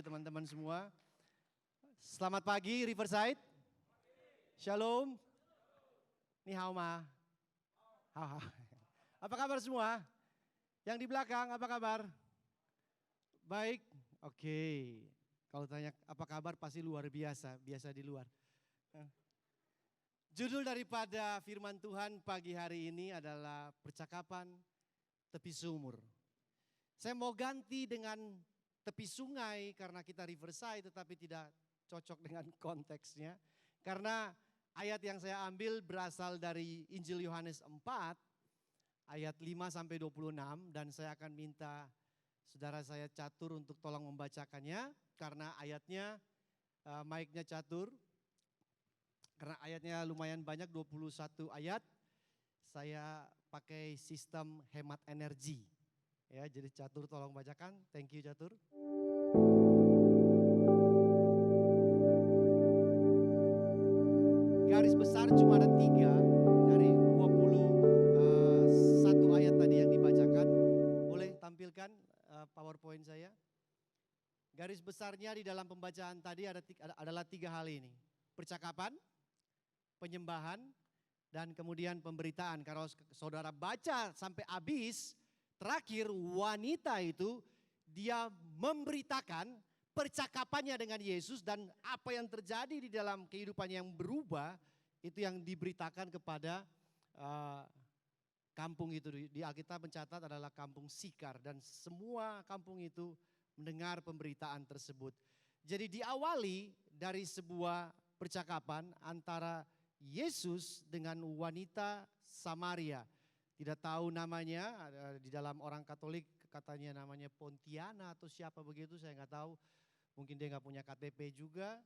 teman-teman semua. Selamat pagi Riverside. Shalom. Ni hao ma. Hao. Apa kabar semua? Yang di belakang apa kabar? Baik. Oke. Kalau tanya apa kabar pasti luar biasa, biasa di luar. Judul daripada firman Tuhan pagi hari ini adalah percakapan tepi sumur. Saya mau ganti dengan tepi sungai karena kita Riverside tetapi tidak cocok dengan konteksnya. Karena ayat yang saya ambil berasal dari Injil Yohanes 4 ayat 5 sampai 26 dan saya akan minta saudara saya Catur untuk tolong membacakannya karena ayatnya mic-nya Catur. Karena ayatnya lumayan banyak 21 ayat. Saya pakai sistem hemat energi. Ya, jadi Catur tolong bacakan. Thank you Catur. Garis besar cuma ada 3 dari 21 ayat tadi yang dibacakan. Boleh tampilkan PowerPoint saya. Garis besarnya di dalam pembacaan tadi adalah 3 hal ini. Percakapan, penyembahan, dan kemudian pemberitaan. Kalau saudara baca sampai habis, terakhir wanita itu dia memberitakan percakapannya dengan Yesus dan apa yang terjadi di dalam kehidupannya yang berubah itu yang diberitakan kepada kampung itu. Di Alkitab mencatat adalah kampung Sikar dan semua kampung itu mendengar pemberitaan tersebut. Jadi diawali dari sebuah percakapan antara Yesus dengan wanita Samaria. Tidak tahu namanya, di dalam orang Katolik katanya namanya Pontiana atau siapa begitu, saya nggak tahu. Mungkin dia nggak punya KTP juga,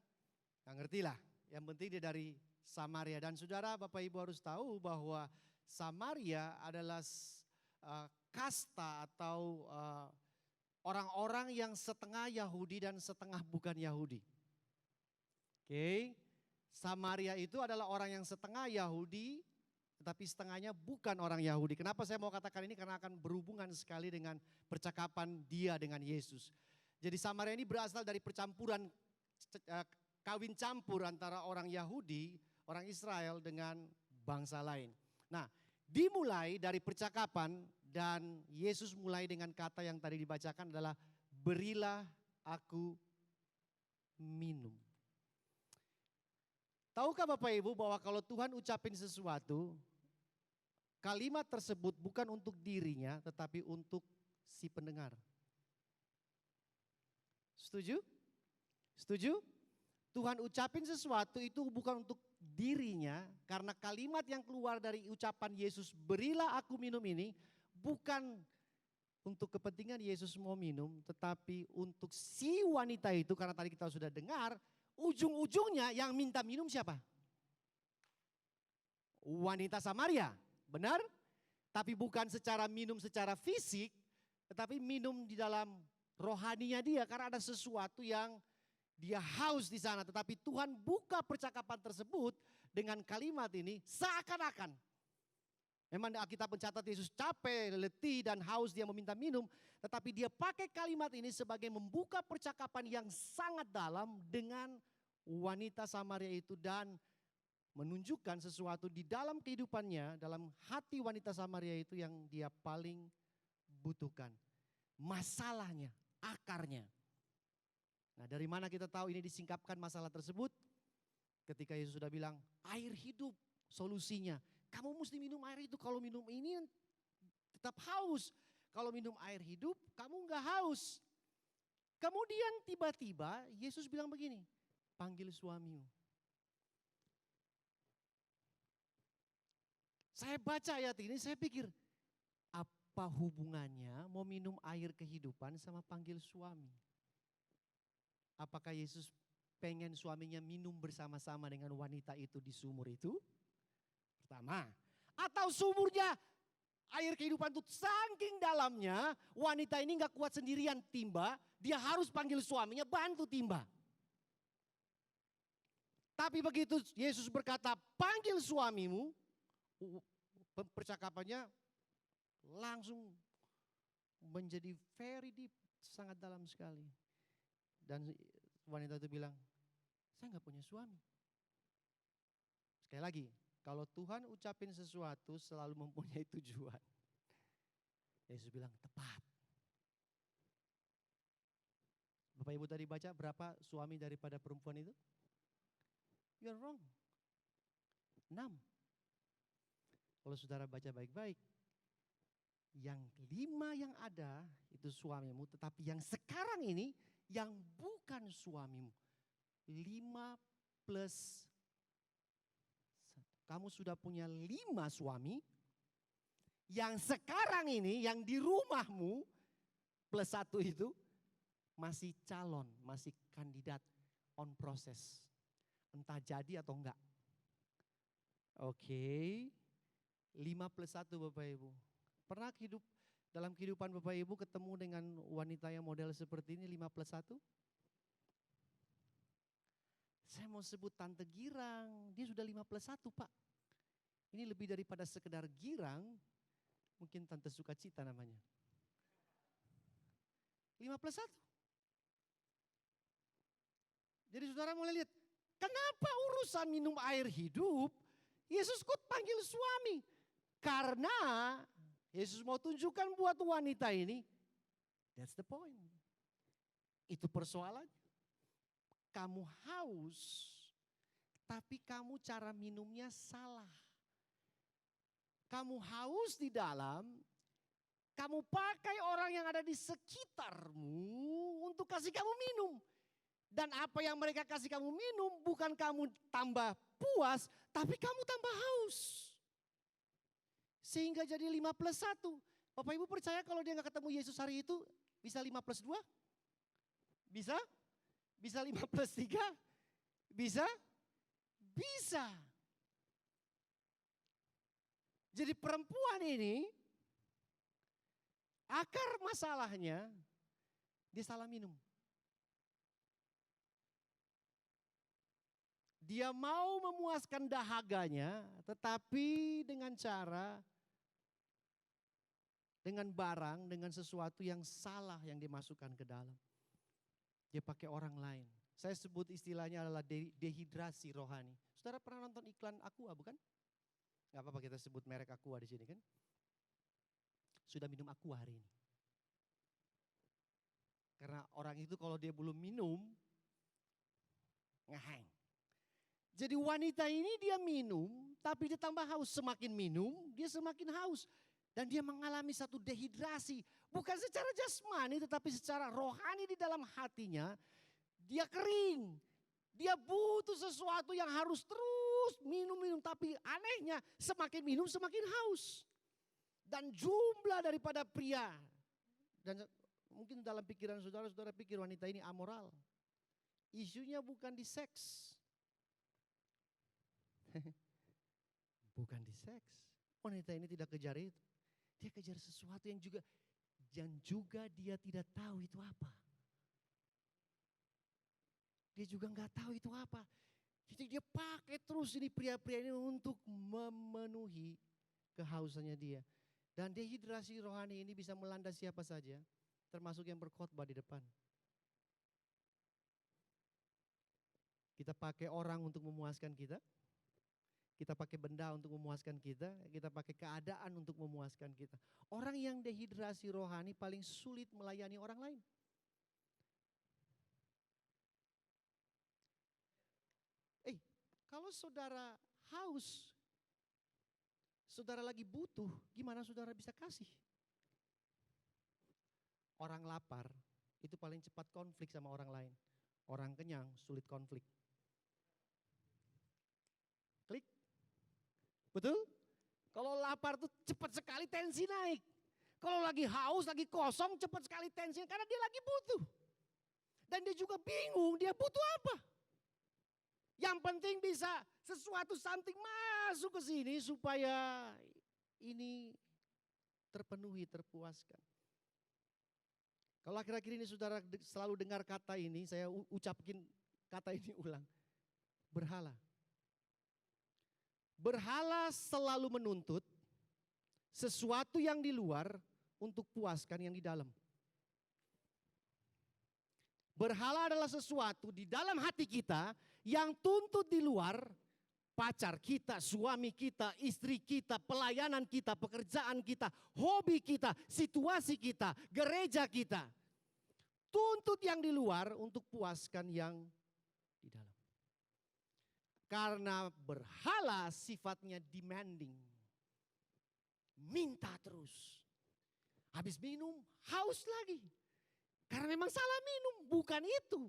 nggak ngerti lah. Yang penting dia dari Samaria. Dan saudara Bapak Ibu harus tahu bahwa Samaria adalah kasta atau orang-orang yang setengah Yahudi dan setengah bukan Yahudi. Oke, Samaria itu adalah orang yang setengah Yahudi, tetapi setengahnya bukan orang Yahudi. Kenapa saya mau katakan ini? Karena akan berhubungan sekali dengan percakapan dia dengan Yesus. Jadi Samaria ini berasal dari percampuran kawin campur antara orang Yahudi, orang Israel dengan bangsa lain. Nah, dimulai dari percakapan dan Yesus mulai dengan kata yang tadi dibacakan adalah berilah aku minum. Tahukah Bapak Ibu bahwa kalau Tuhan ucapin sesuatu, kalimat tersebut bukan untuk dirinya tetapi untuk si pendengar. Setuju? Setuju? Tuhan ucapin sesuatu itu bukan untuk dirinya karena kalimat yang keluar dari ucapan Yesus berilah aku minum ini bukan untuk kepentingan Yesus mau minum tetapi untuk si wanita itu karena tadi kita sudah dengar ujung-ujungnya yang minta minum siapa? Wanita Samaria, benar? Tapi bukan secara minum secara fisik, tetapi minum di dalam rohaninya dia karena ada sesuatu yang dia haus di sana. Tetapi Tuhan buka percakapan tersebut dengan kalimat ini seakan-akan. Memang kita mencatat Yesus capek, letih dan haus dia meminta minum. Tetapi dia pakai kalimat ini sebagai membuka percakapan yang sangat dalam dengan wanita Samaria itu dan menunjukkan sesuatu di dalam kehidupannya, dalam hati wanita Samaria itu yang dia paling butuhkan. Masalahnya, akarnya. Nah, dari mana kita tahu ini disingkapkan masalah tersebut? Ketika Yesus sudah bilang, air hidup solusinya. Kamu mesti minum air itu, kalau minum ini tetap haus. Kalau minum air hidup, kamu enggak haus. Kemudian tiba-tiba Yesus bilang begini, panggil suamimu. Saya baca ayat ini, saya pikir, apa hubungannya mau minum air kehidupan sama panggil suami? Apakah Yesus pengen suaminya minum bersama-sama dengan wanita itu di sumur itu? Pertama. Atau sumurnya air kehidupan itu saking dalamnya, wanita ini gak kuat sendirian timba, dia harus panggil suaminya bantu timba. Tapi begitu Yesus berkata panggil suamimu, percakapannya langsung menjadi very deep, sangat dalam sekali. Dan wanita itu bilang, saya nggak punya suami. Sekali lagi, kalau Tuhan ucapin sesuatu selalu mempunyai tujuan. Yesus bilang, tepat. Bapak Ibu tadi baca berapa suami daripada perempuan itu? You're wrong. 6. Kalau saudara baca baik-baik, yang 5 yang ada itu suamimu, tetapi yang sekarang ini yang bukan suamimu. 5 plus, kamu sudah punya 5 suami, yang sekarang ini yang di rumahmu plus 1 itu masih calon, masih kandidat on proses. Entah jadi atau enggak. Oke. 5 plus 1 Bapak Ibu. Pernah dalam kehidupan Bapak Ibu ketemu dengan wanita yang model seperti ini 5 plus 1? Saya mau sebut Tante Girang, dia sudah 5 plus 1 Pak. Ini lebih daripada sekedar girang, mungkin Tante Sukacita namanya. 5 plus 1. Jadi saudara mulai lihat, kenapa urusan minum air hidup, Yesus kok panggil suami? Karena Yesus mau tunjukkan buat wanita ini, that's the point. Itu persoalannya. Kamu haus, tapi kamu cara minumnya salah. Kamu haus di dalam, kamu pakai orang yang ada di sekitarmu untuk kasih kamu minum. Dan apa yang mereka kasih kamu minum bukan kamu tambah puas, tapi kamu tambah haus. Sehingga jadi 5 plus 1. Bapak Ibu percaya kalau dia gak ketemu Yesus hari itu bisa 5 plus 2? Bisa? Bisa 5 plus 3? Bisa? Bisa. Jadi perempuan ini akar masalahnya dia salah minum. Dia mau memuaskan dahaganya tetapi dengan cara, dengan barang, dengan sesuatu yang salah yang dimasukkan ke dalam. Dia pakai orang lain. Saya sebut istilahnya adalah dehidrasi rohani. Saudara pernah nonton iklan Aqua bukan? Gak apa-apa kita sebut merek Aqua di sini kan. Sudah minum Aqua hari ini. Karena orang itu kalau dia belum minum, ngehang. Jadi wanita ini dia minum, tapi dia tambah haus. Semakin minum, dia semakin haus. Dan dia mengalami satu dehidrasi. Bukan secara jasmani, tetapi secara rohani di dalam hatinya. Dia kering. Dia butuh sesuatu yang harus terus minum-minum. Tapi anehnya semakin minum semakin haus. Dan jumlah daripada pria. Dan mungkin dalam pikiran saudara, saudara pikir wanita ini amoral. Isunya bukan di seks. Bukan di seks. Wanita ini tidak kejar itu. Dia kejar sesuatu yang juga dia tidak tahu itu apa. Dia juga nggak tahu itu apa. Jadi dia pakai terus ini pria-pria ini untuk memenuhi kehausannya dia. Dan dehidrasi rohani ini bisa melanda siapa saja, termasuk yang berkhotbah di depan. Kita pakai orang untuk memuaskan kita. Kita pakai benda untuk memuaskan kita pakai keadaan untuk memuaskan kita. Orang yang dehidrasi rohani paling sulit melayani orang lain. Kalau saudara haus, saudara lagi butuh, gimana saudara bisa kasih? Orang lapar itu paling cepat konflik sama orang lain. Orang kenyang sulit konflik. Klik. Betul? Kalau lapar tuh cepat sekali tensi naik. Kalau lagi haus, lagi kosong cepat sekali tensi karena dia lagi butuh. Dan dia juga bingung dia butuh apa. Yang penting bisa sesuatu something masuk ke sini supaya ini terpenuhi, terpuaskan. Kalau akhir-akhir ini saudara selalu dengar kata ini, saya ucapkan kata ini ulang. Berhala. Berhala selalu menuntut sesuatu yang di luar untuk puaskan yang di dalam. Berhala adalah sesuatu di dalam hati kita yang tuntut di luar. Pacar kita, suami kita, istri kita, pelayanan kita, pekerjaan kita, hobi kita, situasi kita, gereja kita. Tuntut yang di luar untuk puaskan yang di dalam. Karena berhala sifatnya demanding. Minta terus. Habis minum, haus lagi. Karena memang salah minum, bukan itu.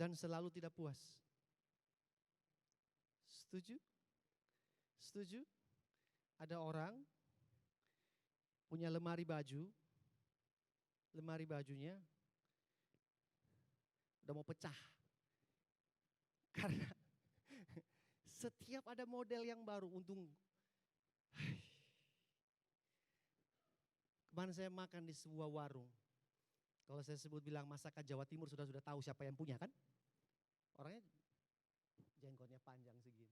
Dan selalu tidak puas. Setuju? Setuju? Ada orang punya lemari baju, lemari bajunya udah mau pecah. Karena setiap ada model yang baru, untung. Kemarin saya makan di sebuah warung. Kalau saya sebut bilang masakan Jawa Timur sudah tahu siapa yang punya kan? Orangnya jenggotnya panjang segini.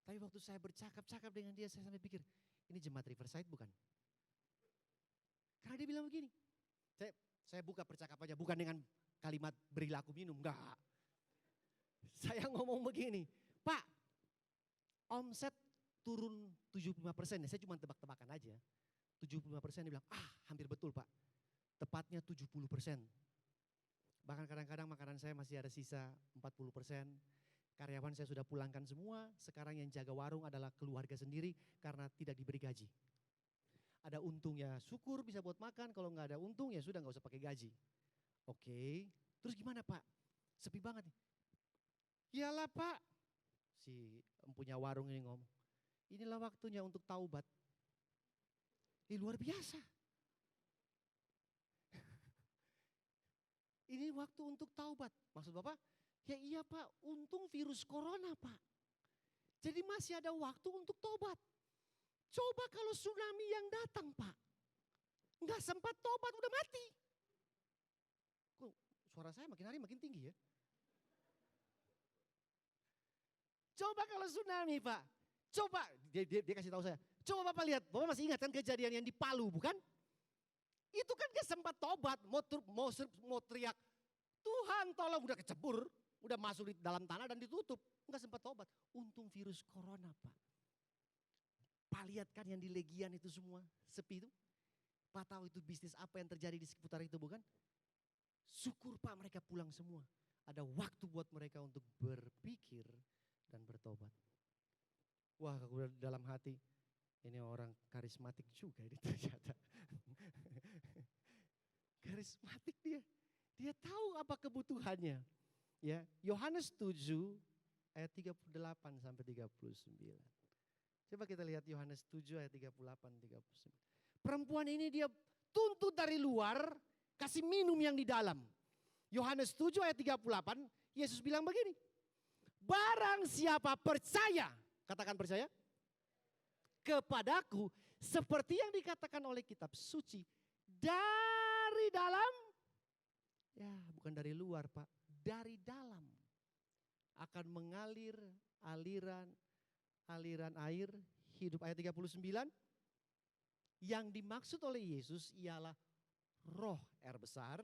Tapi waktu saya bercakap-cakap dengan dia, saya sampai pikir, ini jemaat Riverside bukan? Karena dia bilang begini, saya buka percakapannya bukan dengan kalimat berilah aku minum, enggak. Saya ngomong begini, Pak, omset turun 75%, saya cuma tebak-tebakan aja. 75% dia bilang, hampir betul Pak, tepatnya 70%. Bahkan kadang-kadang makanan saya masih ada sisa 40%. Karyawan saya sudah pulangkan semua, sekarang yang jaga warung adalah keluarga sendiri karena tidak diberi gaji. Ada untung ya syukur bisa buat makan, kalau nggak ada untung ya sudah nggak usah pakai gaji. Oke, terus gimana Pak? Sepi banget nih. Iyalah Pak, si empunya warung ini ngomong, inilah waktunya untuk taubat. Luar biasa. Ini waktu untuk taubat. Maksud Bapak? Ya iya Pak, untung virus corona Pak. Jadi masih ada waktu untuk taubat. Coba kalau tsunami yang datang Pak. Enggak sempat taubat udah mati. Kok suara saya makin hari makin tinggi ya? Coba kalau tsunami Pak. Coba, dia kasih tahu saya. Coba Bapak lihat, Bapak masih ingat kan kejadian yang di Palu bukan? Itu kan gak sempat tobat, mau teriak, Tuhan tolong, udah kecebur, udah masuk di dalam tanah dan ditutup. Gak sempat tobat, untung virus corona Pak. Pak lihat kan yang di Legian itu semua, sepi itu. Pak tahu itu bisnis apa yang terjadi di seputar itu bukan? Syukur Pak mereka pulang semua. Ada waktu buat mereka untuk berpikir dan bertobat. Wah aku udah dalam hati, ini orang karismatik juga ini ternyata. Karismatik dia. Dia tahu apa kebutuhannya. Ya, Yohanes 7 ayat 38 sampai 39. Coba kita lihat Yohanes 7 ayat 38 39. Perempuan ini dia tuntut dari luar, kasih minum yang di dalam. Yohanes 7 ayat 38, Yesus bilang begini. Barang siapa percaya, katakan percaya, kepadaku seperti yang dikatakan oleh kitab suci, dari dalam, ya bukan dari luar Pak, dari dalam akan mengalir aliran air hidup. Ayat 39, yang dimaksud oleh Yesus ialah roh air besar,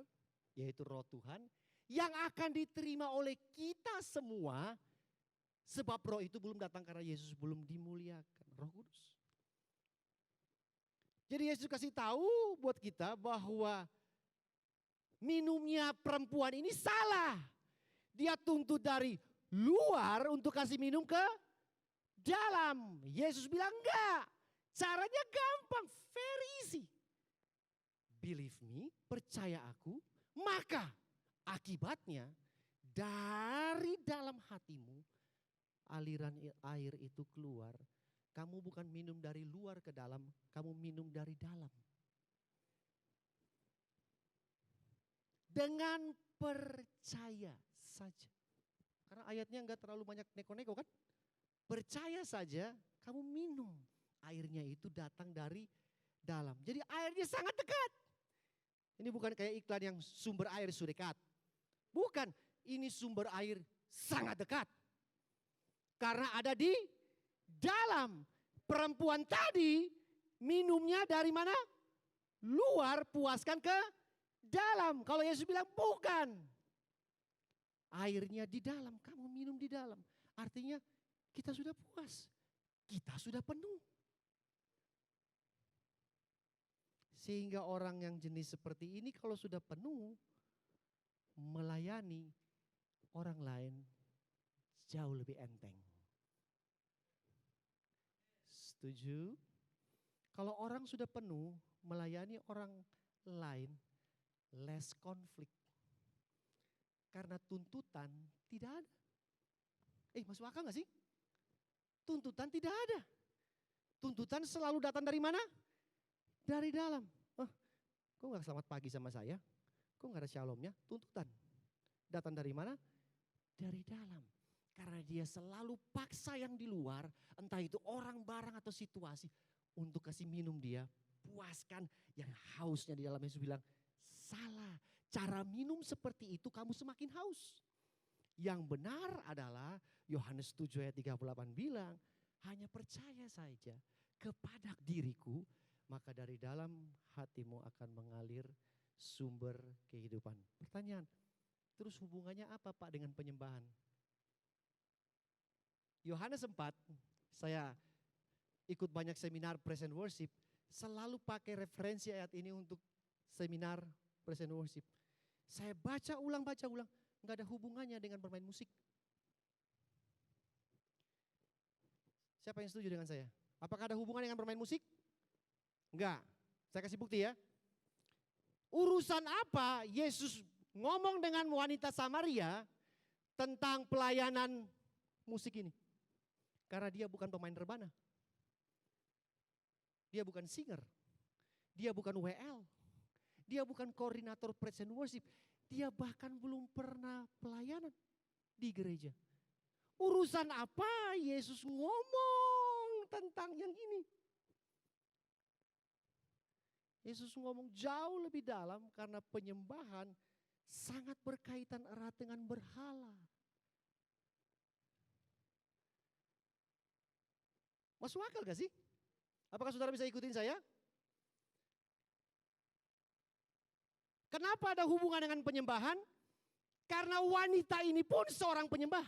yaitu roh Tuhan, yang akan diterima oleh kita semua, sebab roh itu belum datang karena Yesus belum dimuliakan, Roh Kudus. Jadi Yesus kasih tahu buat kita bahwa minumnya perempuan ini salah. Dia tuntut dari luar untuk kasih minum ke dalam. Yesus bilang enggak. Caranya gampang, very easy. Believe me, percaya aku, maka akibatnya dari dalam hatimu aliran air itu keluar. Kamu bukan minum dari luar ke dalam, kamu minum dari dalam. Dengan percaya saja. Karena ayatnya enggak terlalu banyak neko-neko kan. Percaya saja kamu minum. Airnya itu datang dari dalam. Jadi airnya sangat dekat. Ini bukan kayak iklan yang sumber air sudekat. Bukan, ini sumber air sangat dekat. Karena ada di dalam. Perempuan tadi minumnya dari mana? luar, puaskan ke dalam. Kalau Yesus bilang bukan. Airnya di dalam, kamu minum di dalam. Artinya kita sudah puas, kita sudah penuh. Sehingga orang yang jenis seperti ini kalau sudah penuh, melayani orang lain jauh lebih enteng. Setuju? Kalau orang sudah penuh, melayani orang lain less konflik. Karena tuntutan tidak ada. Masuk akal gak sih? Tuntutan tidak ada. Tuntutan selalu datang dari mana? Dari dalam. Kok gak selamat pagi sama saya? Kok gak ada shalomnya? Tuntutan. Datang dari mana? Dari dalam. Karena dia selalu paksa yang di luar, entah itu orang, barang, atau situasi, untuk kasih minum dia, puaskan yang hausnya di dalam. Yesus bilang, salah. Cara minum seperti itu kamu semakin haus. Yang benar adalah Yohanes 7 ayat 38 bilang, hanya percaya saja kepada diriku, maka dari dalam hatimu akan mengalir sumber kehidupan. Pertanyaan, terus hubungannya apa Pak dengan penyembahan? Yohanes 4, saya ikut banyak seminar praise and worship, selalu pakai referensi ayat ini untuk seminar praise and worship. Saya baca ulang, nggak ada hubungannya dengan bermain musik. Siapa yang setuju dengan saya? Apakah ada hubungan dengan bermain musik? Enggak. Saya kasih bukti ya. Urusan apa Yesus ngomong dengan wanita Samaria tentang pelayanan musik ini? Karena dia bukan pemain rebana. Dia bukan singer. Dia bukan WL. Dia bukan koordinator praise and worship. Dia bahkan belum pernah pelayanan di gereja. Urusan apa Yesus ngomong tentang yang ini? Yesus ngomong jauh lebih dalam karena penyembahan sangat berkaitan erat dengan berhala. Masuk akal gak sih? Apakah saudara bisa ikutin saya? Kenapa ada hubungan dengan penyembahan? Karena wanita ini pun seorang penyembah.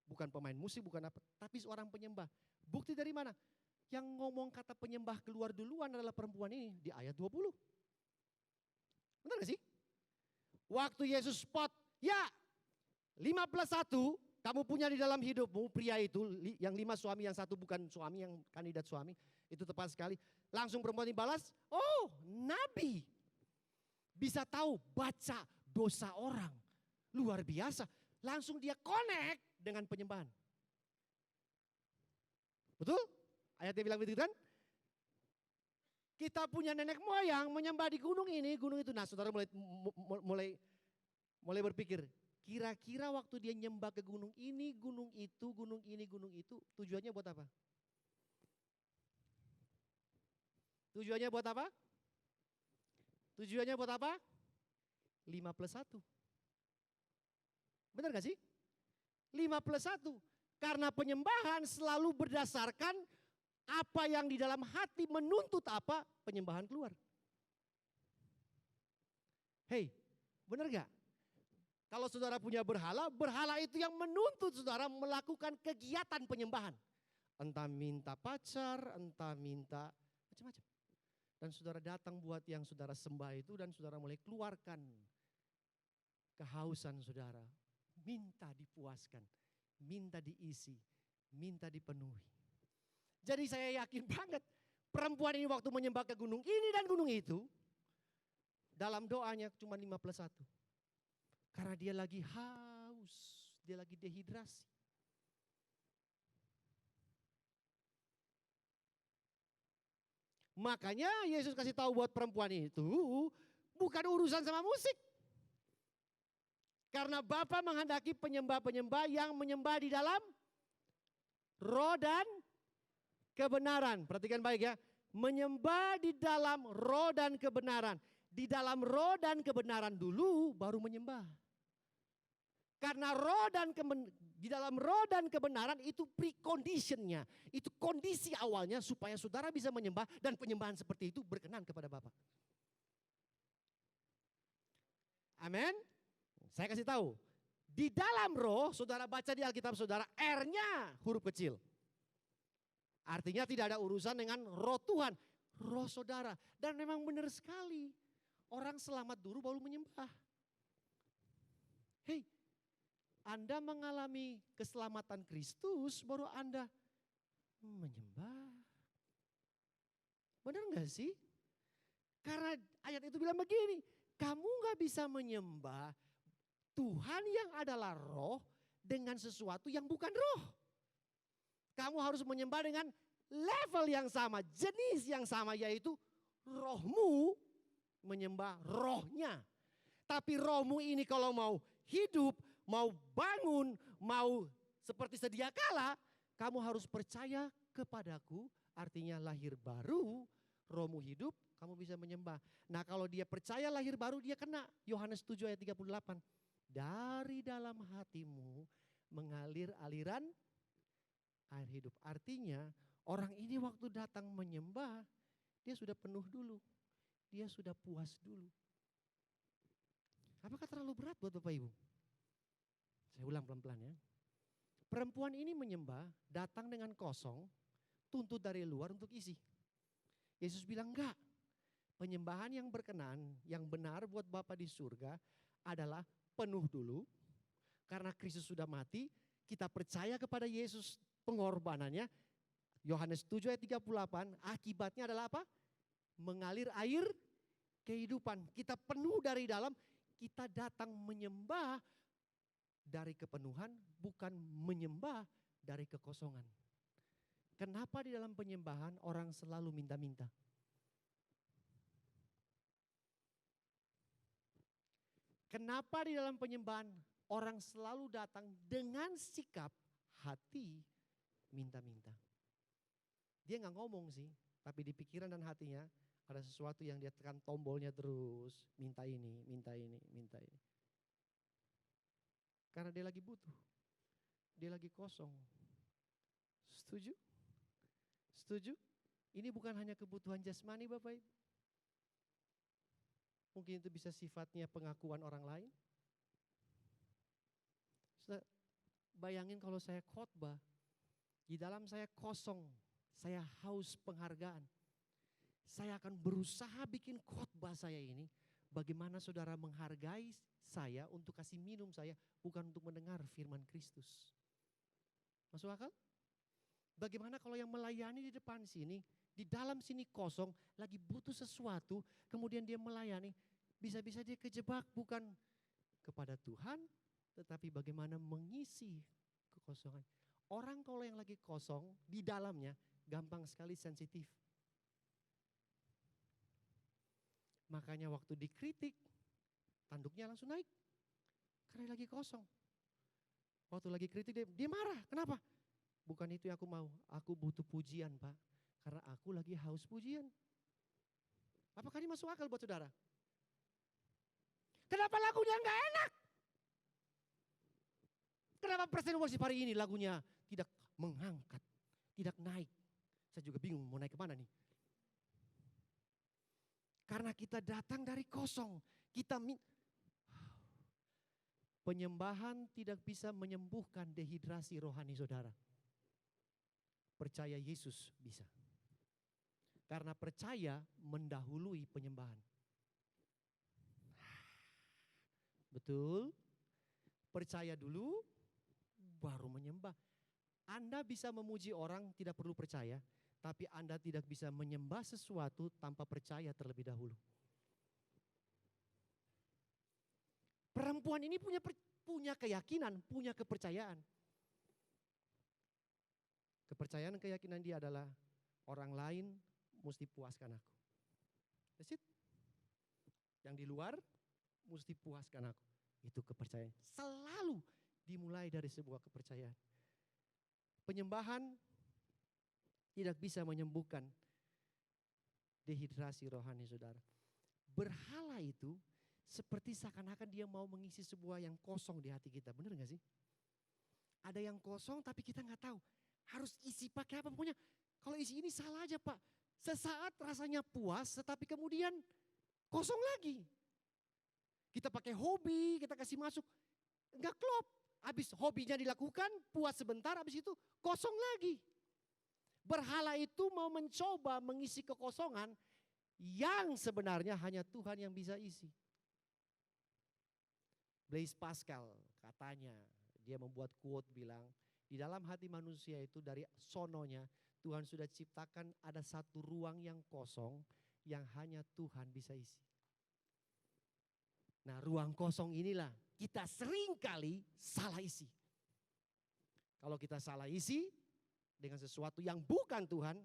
Bukan pemain musik, bukan apa, tapi seorang penyembah. Bukti dari mana? Yang ngomong kata penyembah keluar duluan adalah perempuan ini di ayat 20. Benar gak sih? Waktu Yesus spot, ya 5+1 kamu punya di dalam hidupmu, pria itu, yang 5 suami, yang 1 bukan suami, yang kandidat suami, itu tepat sekali. Langsung perempuan dibalas, oh nabi. Bisa tahu baca dosa orang, luar biasa. Langsung dia connect dengan penyembahan. Betul? Ayatnya bilang begitu kan? Kita punya nenek moyang menyembah di gunung ini, gunung itu. Nah saudara mulai berpikir, kira-kira waktu dia nyembah ke gunung ini, gunung itu, gunung ini, gunung itu, tujuannya buat apa? Tujuannya buat apa? Tujuannya buat apa? 5+1. Benar gak sih? 5+1. Karena penyembahan selalu berdasarkan apa yang di dalam hati menuntut apa, penyembahan keluar. Hei, benar gak? Kalau saudara punya berhala, berhala itu yang menuntut saudara melakukan kegiatan penyembahan. Entah minta pacar, entah minta macam-macam. Dan saudara datang buat yang saudara sembah itu dan saudara mulai keluarkan kehausan saudara. Minta dipuaskan, minta diisi, minta dipenuhi. Jadi saya yakin banget perempuan ini waktu menyembah ke gunung ini dan gunung itu, dalam doanya cuma 5+1. Karena dia lagi haus, dia lagi dehidrasi. Makanya Yesus kasih tahu buat perempuan itu, bukan urusan sama musik. Karena Bapa menghendaki penyembah-penyembah yang menyembah di dalam roh dan kebenaran. Perhatikan baik ya, menyembah di dalam roh dan kebenaran. Di dalam roh dan kebenaran dulu baru menyembah. Karena di dalam roh dan kebenaran itu preconditionnya. Itu kondisi awalnya supaya saudara bisa menyembah dan penyembahan seperti itu berkenan kepada Bapa. Amin. Saya kasih tahu. Di dalam roh, saudara baca di Alkitab saudara, R-nya huruf kecil. Artinya tidak ada urusan dengan roh Tuhan, roh saudara. Dan memang benar sekali. Orang selamat dulu baru menyembah. Hei, Anda mengalami keselamatan Kristus baru Anda menyembah. Benar gak sih? Karena ayat itu bilang begini, kamu gak bisa menyembah Tuhan yang adalah roh dengan sesuatu yang bukan roh. Kamu harus menyembah dengan level yang sama, jenis yang sama, yaitu rohmu menyembah rohnya. Tapi rohmu ini kalau mau hidup, mau bangun, mau seperti sedia kala, kamu harus percaya kepadaku, artinya lahir baru, rohmu hidup, kamu bisa menyembah. Nah kalau dia percaya lahir baru, dia kena. Yohanes 7 ayat 38. Dari dalam hatimu mengalir aliran air hidup. Artinya orang ini waktu datang menyembah, dia sudah penuh dulu. Dia sudah puas dulu. Apakah terlalu berat buat Bapak Ibu? Saya ulang pelan-pelan ya. Perempuan ini menyembah, datang dengan kosong, tuntut dari luar untuk isi. Yesus bilang enggak. Penyembahan yang berkenan, yang benar buat Bapa di surga adalah penuh dulu. Karena Kristus sudah mati, kita percaya kepada Yesus pengorbanannya. Yohanes 7 ayat 38, akibatnya adalah apa? Mengalir air kehidupan. Kita penuh dari dalam, kita datang menyembah dari kepenuhan, bukan menyembah dari kekosongan. Kenapa di dalam penyembahan orang selalu minta-minta? Kenapa di dalam penyembahan orang selalu datang dengan sikap hati minta-minta? Dia nggak ngomong sih, tapi di pikiran dan hatinya ada sesuatu yang dia tekan tombolnya terus. Minta ini, minta ini, minta ini. Karena dia lagi butuh. Dia lagi kosong. Setuju? Setuju? Ini bukan hanya kebutuhan jasmani Bapak Ibu. Mungkin itu bisa sifatnya pengakuan orang lain. Bayangin kalau saya khotbah, di dalam saya kosong, saya haus penghargaan. Saya akan berusaha bikin khotbah saya ini, bagaimana saudara menghargai saya untuk kasih minum saya, bukan untuk mendengar firman Kristus. Masuk akal? Bagaimana kalau yang melayani di depan sini, di dalam sini kosong, lagi butuh sesuatu, kemudian dia melayani, bisa-bisa dia kejebak bukan kepada Tuhan, tetapi bagaimana mengisi kekosongan. Orang kalau yang lagi kosong, di dalamnya gampang sekali sensitif. Makanya waktu dikritik, tanduknya langsung naik. Karena lagi kosong. Waktu lagi kritik dia marah, kenapa? Bukan itu yang aku mau, aku butuh pujian Pak. Karena aku lagi haus pujian. Apakah ini masuk akal buat saudara? Kenapa lagunya enggak enak? Kenapa presiden worship hari ini lagunya tidak mengangkat, tidak naik? Saya juga bingung mau naik kemana nih. Karena kita datang dari kosong. Penyembahan tidak bisa menyembuhkan dehidrasi rohani saudara. Percaya Yesus bisa. Karena percaya mendahului penyembahan. Betul? Percaya dulu, baru menyembah. Anda bisa memuji orang tidak perlu percaya, tapi Anda tidak bisa menyembah sesuatu tanpa percaya terlebih dahulu. Perempuan ini punya keyakinan, punya kepercayaan. Kepercayaan dan keyakinan dia adalah orang lain mesti puaskan aku. That's it. Yang di luar mesti puaskan aku. Itu kepercayaan. Selalu dimulai dari sebuah kepercayaan. Penyembahan tidak bisa menyembuhkan dehidrasi rohani saudara. Berhala itu seperti seakan-akan dia mau mengisi sebuah yang kosong di hati kita. Benar gak sih? Ada yang kosong tapi kita gak tahu. Harus isi pakai apa? Pokoknya kalau isi ini salah aja Pak. Sesaat rasanya puas tetapi kemudian kosong lagi. Kita pakai hobi, kita kasih masuk. Enggak klop. Habis hobinya dilakukan, puas sebentar, habis itu kosong lagi. Berhala itu mau mencoba mengisi kekosongan yang sebenarnya hanya Tuhan yang bisa isi. Blaise Pascal katanya, dia membuat quote bilang, di dalam hati manusia itu dari sononya Tuhan sudah ciptakan ada satu ruang yang kosong yang hanya Tuhan bisa isi. Nah ruang kosong inilah kita seringkali salah isi. Kalau kita salah isi dengan sesuatu yang bukan Tuhan,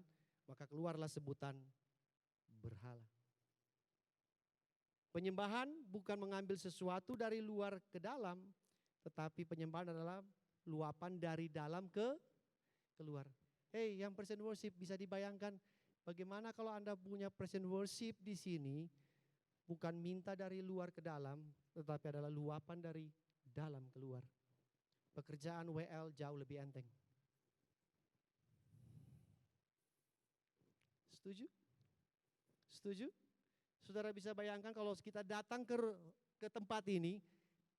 maka keluarlah sebutan berhala. Penyembahan bukan mengambil sesuatu dari luar ke dalam, tetapi penyembahan adalah luapan dari dalam ke keluar. Hey, yang present worship bisa dibayangkan bagaimana kalau Anda punya present worship di sini, bukan minta dari luar ke dalam, tetapi adalah luapan dari dalam keluar. Pekerjaan WL jauh lebih enteng. Setuju? Setuju? Saudara bisa bayangkan kalau kita datang ke tempat ini,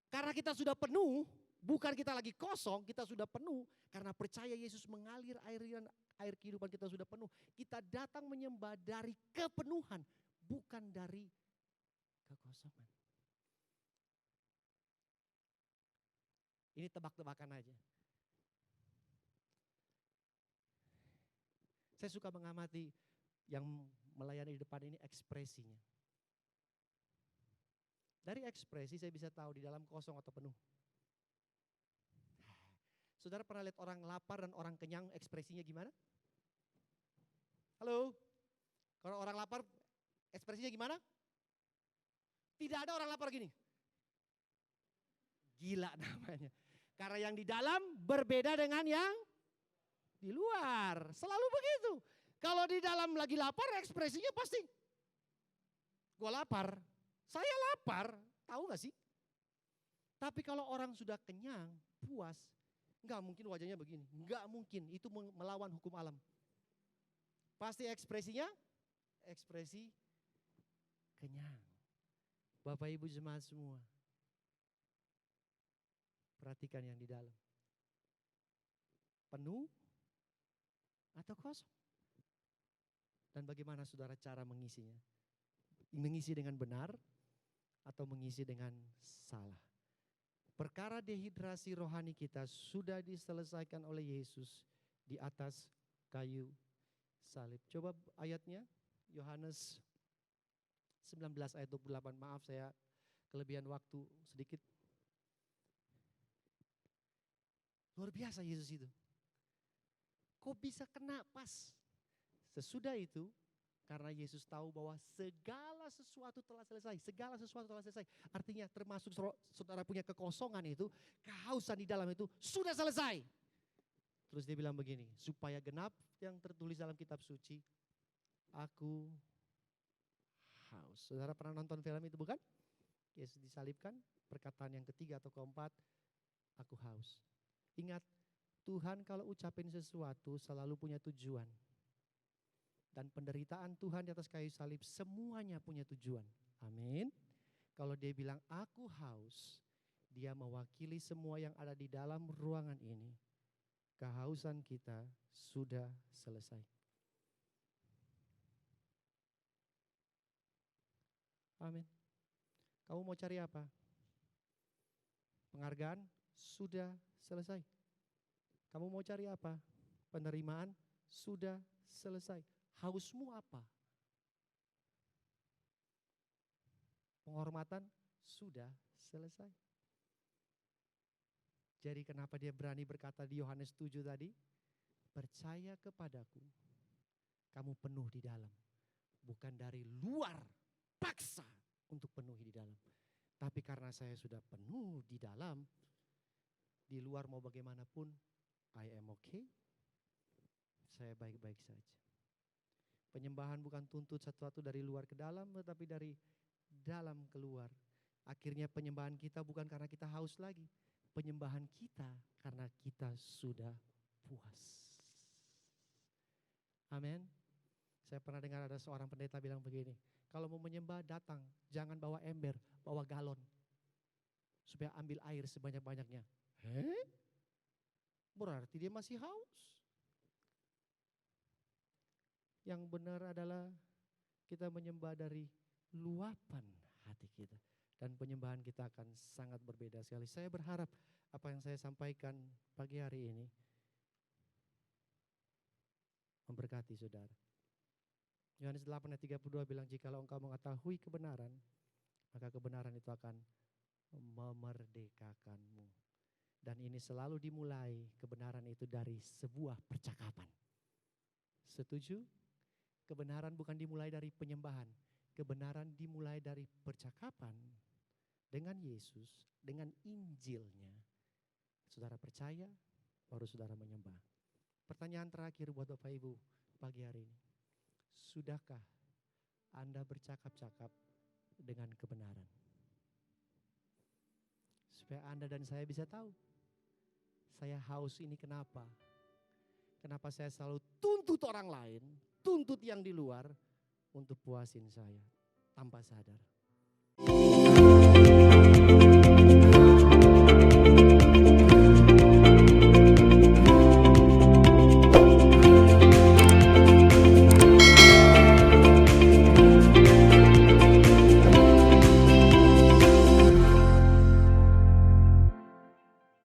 karena kita sudah penuh, bukan kita lagi kosong, kita sudah penuh. Karena percaya Yesus mengalir air kehidupan kita sudah penuh. Kita datang menyembah dari kepenuhan, bukan dari kekosongan. Ini tebak-tebakan aja. Saya suka mengamati yang melayani di depan ini ekspresinya. Dari ekspresi saya bisa tahu di dalam kosong atau penuh. Saudara pernah lihat orang lapar dan orang kenyang ekspresinya gimana? Halo? Kalau orang lapar ekspresinya gimana? Tidak ada orang lapar gini. Gila namanya. Karena yang di dalam berbeda dengan yang di luar. Selalu begitu. Kalau di dalam lagi lapar ekspresinya pasti. Gua lapar. Saya lapar, tahu gak sih? Tapi kalau orang sudah kenyang, puas, gak mungkin wajahnya begini. Gak mungkin, itu melawan hukum alam. Pasti ekspresinya, ekspresi kenyang. Bapak Ibu jemaat semua, perhatikan yang di dalam. Penuh atau kosong? Dan bagaimana saudara cara mengisinya? Mengisi dengan benar atau mengisi dengan salah. Perkara dehidrasi rohani kita sudah diselesaikan oleh Yesus di atas kayu salib. Coba ayatnya, Yohanes 19 ayat 28. Maaf saya kelebihan waktu sedikit. Luar biasa Yesus itu. Kok bisa kena pas? Sesudah itu, karena Yesus tahu bahwa segala sesuatu telah selesai. Segala sesuatu telah selesai. Artinya termasuk saudara punya kekosongan itu, kehausan di dalam itu sudah selesai. Terus dia bilang begini, supaya genap yang tertulis dalam kitab suci, aku haus. Saudara pernah nonton film itu bukan? Yesus disalibkan, perkataan yang ketiga atau keempat, aku haus. Ingat, Tuhan kalau ucapin sesuatu selalu punya tujuan. Dan penderitaan Tuhan di atas kayu salib semuanya punya tujuan. Amin. Kalau dia bilang aku haus, dia mewakili semua yang ada di dalam ruangan ini. Kehausan kita sudah selesai. Amin. Kamu mau cari apa? Penghargaan sudah selesai. Kamu mau cari apa? Penerimaan sudah selesai. Hausmu apa? Penghormatan sudah selesai. Jadi kenapa dia berani berkata di Yohanes 7 tadi? Percaya kepadaku, kamu penuh di dalam. Bukan dari luar paksa untuk penuhi di dalam. Tapi karena saya sudah penuh di dalam, di luar mau bagaimanapun, I am okay. Saya baik-baik saja. Penyembahan bukan tuntut sesuatu dari luar ke dalam, tetapi dari dalam keluar. Akhirnya penyembahan kita bukan karena kita haus lagi. Penyembahan kita karena kita sudah puas. Amin. Saya pernah dengar ada seorang pendeta bilang begini, kalau mau menyembah datang, jangan bawa ember, bawa galon. Supaya ambil air sebanyak-banyaknya. Berarti dia masih haus. Yang benar adalah kita menyembah dari luapan hati kita. Dan penyembahan kita akan sangat berbeda sekali. Saya berharap apa yang saya sampaikan pagi hari ini memberkati saudara. Yohanes 8 ayat 32 bilang, jikalau engkau mengetahui kebenaran, maka kebenaran itu akan memerdekakanmu. Dan ini selalu dimulai kebenaran itu dari sebuah percakapan. Setuju? Kebenaran bukan dimulai dari penyembahan. Kebenaran dimulai dari percakapan dengan Yesus, dengan Injilnya. Saudara percaya, baru saudara menyembah. Pertanyaan terakhir buat Bapak Ibu pagi hari ini. Sudahkah Anda bercakap-cakap dengan kebenaran? Supaya Anda dan saya bisa tahu, saya haus ini kenapa? Kenapa saya selalu tuntut orang lain, tuntut yang di luar untuk puasin saya tanpa sadar.